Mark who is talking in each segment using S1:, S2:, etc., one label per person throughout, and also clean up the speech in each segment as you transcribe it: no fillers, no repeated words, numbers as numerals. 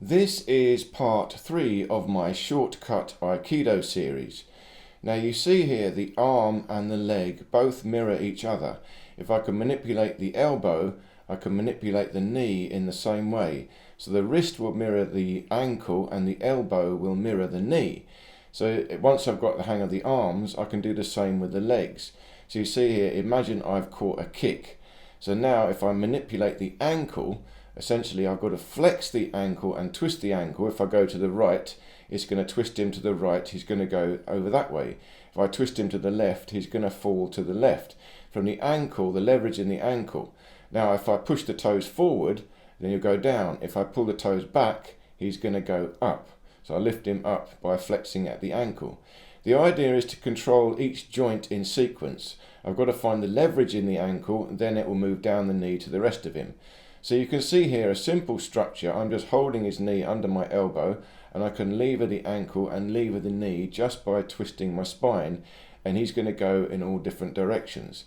S1: This is part 3 of my shortcut Aikido series. Now you see here the arm and the leg both mirror each other. If I can manipulate the elbow, I can manipulate the knee in the same way. So the wrist will mirror the ankle and the elbow will mirror the knee. So once I've got the hang of the arms, I can do the same with the legs. So you see here, imagine I've caught a kick. So now if I manipulate the ankle, essentially I've got to flex the ankle and twist the ankle. If I go to the right, it's going to twist him to the right, he's going to go over that way. If I twist him to the left, he's going to fall to the left. From the ankle, the leverage in the ankle. Now if I push the toes forward, then he'll go down. If I pull the toes back, he's going to go up. So I lift him up by flexing at the ankle. The idea is to control each joint in sequence. I've got to find the leverage in the ankle, and then it will move down the knee to the rest of him. So you can see here a simple structure. I'm just holding his knee under my elbow, and I can lever the ankle and lever the knee just by twisting my spine, and he's going to go in all different directions.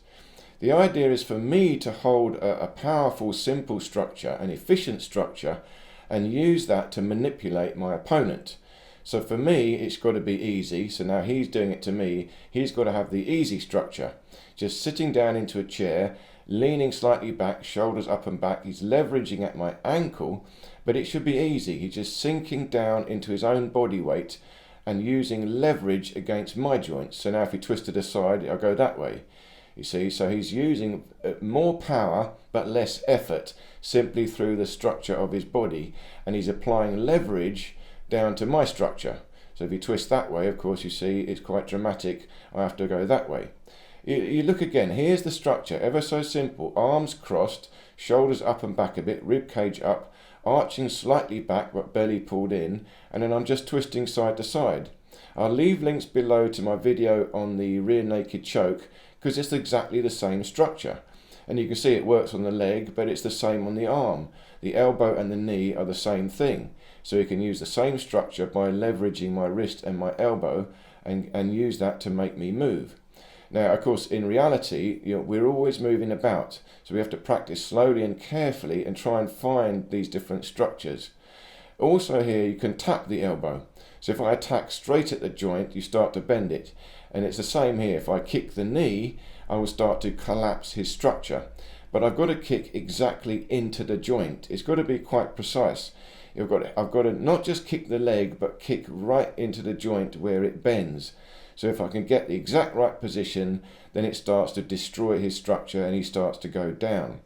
S1: The idea is for me to hold a powerful, simple structure, an efficient structure, and use that to manipulate my opponent. So for me, it's got to be easy. So now he's doing it to me. He's got to have the easy structure. Just sitting down into a chair, leaning slightly back, shoulders up and back. He's leveraging at my ankle, but it should be easy. He's just sinking down into his own body weight and using leverage against my joints. So now if he twisted aside, I'll go that way. You see, so he's using more power but less effort simply through the structure of his body, and he's applying leverage down to my structure. So if he twists that way, of course, you see it's quite dramatic. I have to go that way. You look again, here's the structure, ever so simple. Arms crossed, shoulders up and back a bit, rib cage up, arching slightly back but belly pulled in, and then I'm just twisting side to side. I'll leave links below to my video on the rear naked choke because it's exactly the same structure. And you can see it works on the leg, but it's the same on the arm. The elbow and the knee are the same thing. So you can use the same structure by leveraging my wrist and my elbow and use that to make me move. Now, of course, in reality, we're always moving about. So we have to practice slowly and carefully and try and find these different structures. Also here, you can tap the elbow. So if I attack straight at the joint, you start to bend it. And it's the same here. If I kick the knee, I will start to collapse his structure. But I've got to kick exactly into the joint. It's got to be quite precise. I've got to not just kick the leg, but kick right into the joint where it bends. So if I can get the exact right position, then it starts to destroy his structure and he starts to go down.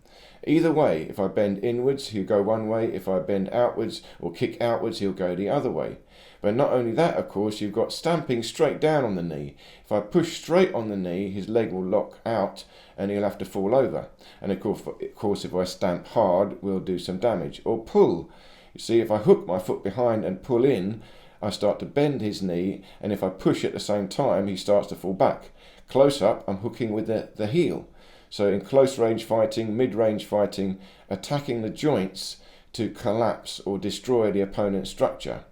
S1: Either way, if I bend inwards, he'll go one way. If I bend outwards or kick outwards, he'll go the other way. But not only that, of course, you've got stamping straight down on the knee. If I push straight on the knee, his leg will lock out and he'll have to fall over. And of course, if I stamp hard, we'll do some damage. Or pull. You see, if I hook my foot behind and pull in, I start to bend his knee, and if I push at the same time, he starts to fall back. Close up, I'm hooking with the heel. So in close range fighting, mid-range fighting, attacking the joints to collapse or destroy the opponent's structure.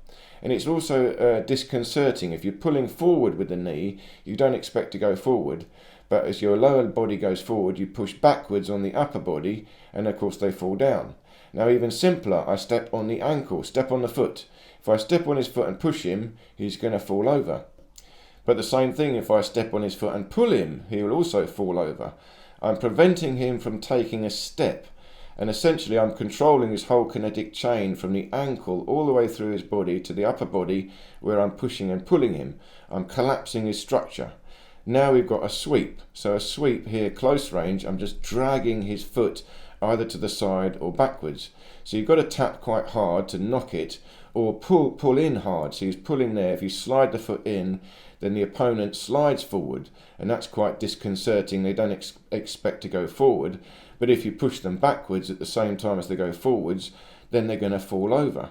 S1: And it's also disconcerting. If you're pulling forward with the knee, you don't expect to go forward. But as your lower body goes forward, you push backwards on the upper body, and of course they fall down. Now even simpler, I step on the ankle, step on the foot. If I step on his foot and push him, he's going to fall over. But the same thing, if I step on his foot and pull him, he will also fall over. I'm preventing him from taking a step. And essentially I'm controlling his whole kinetic chain from the ankle all the way through his body to the upper body where I'm pushing and pulling him. I'm collapsing his structure. Now we've got a sweep. So a sweep here, close range, I'm just dragging his foot either to the side or backwards. So you've got to tap quite hard to knock it, or pull in hard. So he's pulling there. If you slide the foot in, then the opponent slides forward, and that's quite disconcerting. They don't expect to go forward, but if you push them backwards at the same time as they go forwards, then they're going to fall over.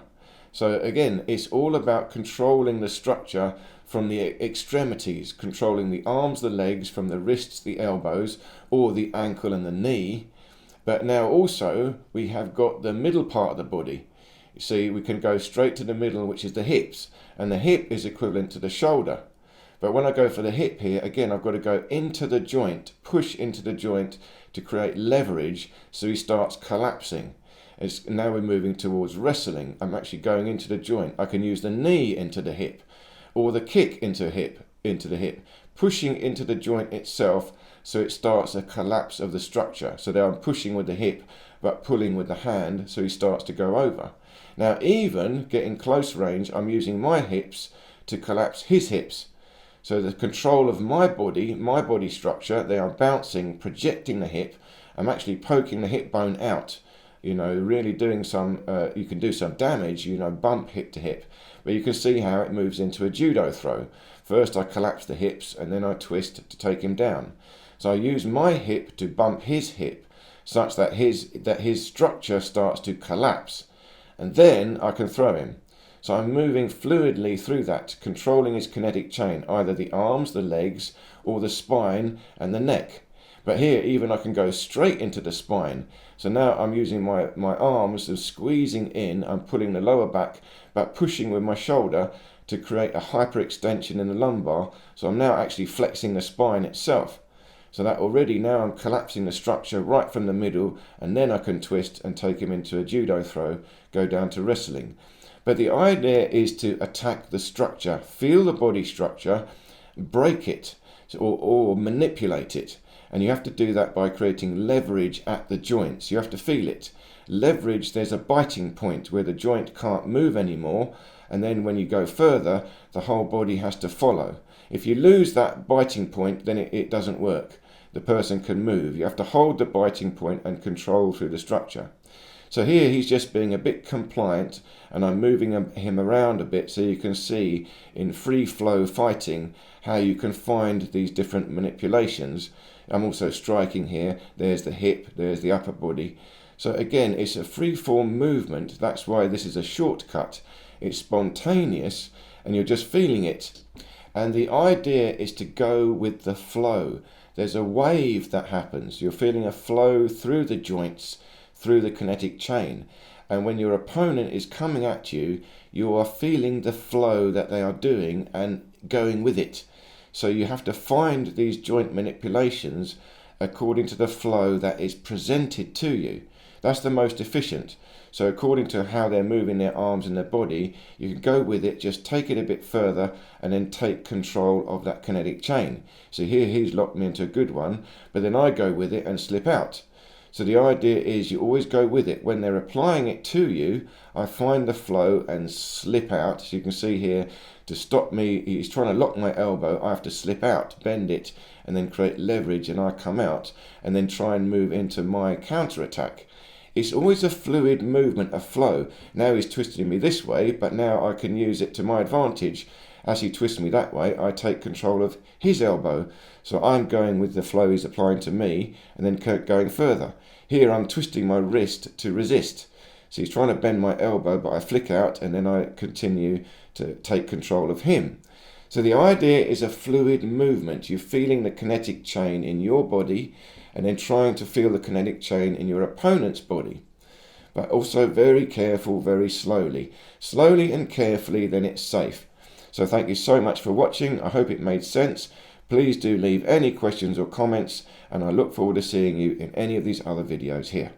S1: So again, it's all about controlling the structure from the extremities, controlling the arms, the legs, from the wrists, the elbows, or the ankle and the knee. But now also we have got the middle part of the body. You see, we can go straight to the middle, which is the hips, and the hip is equivalent to the shoulder. But when I go for the hip here, again, I've got to go into the joint, push into the joint to create leverage so he starts collapsing. Now we're moving towards wrestling. I'm actually going into the joint. I can use the knee into the hip, or the kick into the hip, pushing into the joint itself, so it starts a collapse of the structure. So there I'm pushing with the hip, but pulling with the hand, so he starts to go over. Now, even getting close range, I'm using my hips to collapse his hips. So the control of my body structure, they are bouncing, projecting the hip. I'm actually poking the hip bone out, really doing some, you can do some damage, bump hip to hip. But you can see how it moves into a judo throw. First I collapse the hips and then I twist to take him down. So I use my hip to bump his hip such that his structure starts to collapse. And then I can throw him. So I'm moving fluidly through that, controlling his kinetic chain, either the arms, the legs, or the spine and the neck. But here, even I can go straight into the spine. So now I'm using my arms and squeezing in. I'm pulling the lower back, but pushing with my shoulder to create a hyperextension in the lumbar. So I'm now actually flexing the spine itself. So that already now I'm collapsing the structure right from the middle, and then I can twist and take him into a judo throw, go down to wrestling. But the idea is to attack the structure, feel the body structure, break it, or manipulate it. And you have to do that by creating leverage at the joints. You have to feel it. Leverage, there's a biting point where the joint can't move anymore, and then when you go further, the whole body has to follow. If you lose that biting point, then it doesn't work. The person can move. You have to hold the biting point and control through the structure. So here he's just being a bit compliant, and I'm moving him around a bit so you can see in free flow fighting how you can find these different manipulations. I'm also striking here. There's the hip, there's the upper body. So again, it's a free form movement. That's why this is a shortcut. It's spontaneous and you're just feeling it. And the idea is to go with the flow. There's a wave that happens. You're feeling a flow through the joints, through the kinetic chain. And when your opponent is coming at you, you are feeling the flow that they are doing and going with it. So you have to find these joint manipulations according to the flow that is presented to you. That's the most efficient. So according to how they're moving their arms and their body, you can go with it, just take it a bit further and then take control of that kinetic chain. So here he's locked me into a good one, but then I go with it and slip out. So the idea is you always go with it. When they're applying it to you, I find the flow and slip out. So you can see here, to stop me, he's trying to lock my elbow, I have to slip out, bend it, and then create leverage, and I come out, and then try and move into my counter-attack. It's always a fluid movement, a flow. Now he's twisting me this way, but now I can use it to my advantage. As he twists me that way, I take control of his elbow. So I'm going with the flow he's applying to me, and then going further. Here I'm twisting my wrist to resist. So he's trying to bend my elbow, but I flick out, and then I continue to take control of him. So the idea is a fluid movement. You're feeling the kinetic chain in your body, and then trying to feel the kinetic chain in your opponent's body. But also very careful, very slowly. Slowly and carefully, then it's safe. So thank you so much for watching. I hope it made sense. Please do leave any questions or comments, and I look forward to seeing you in any of these other videos here.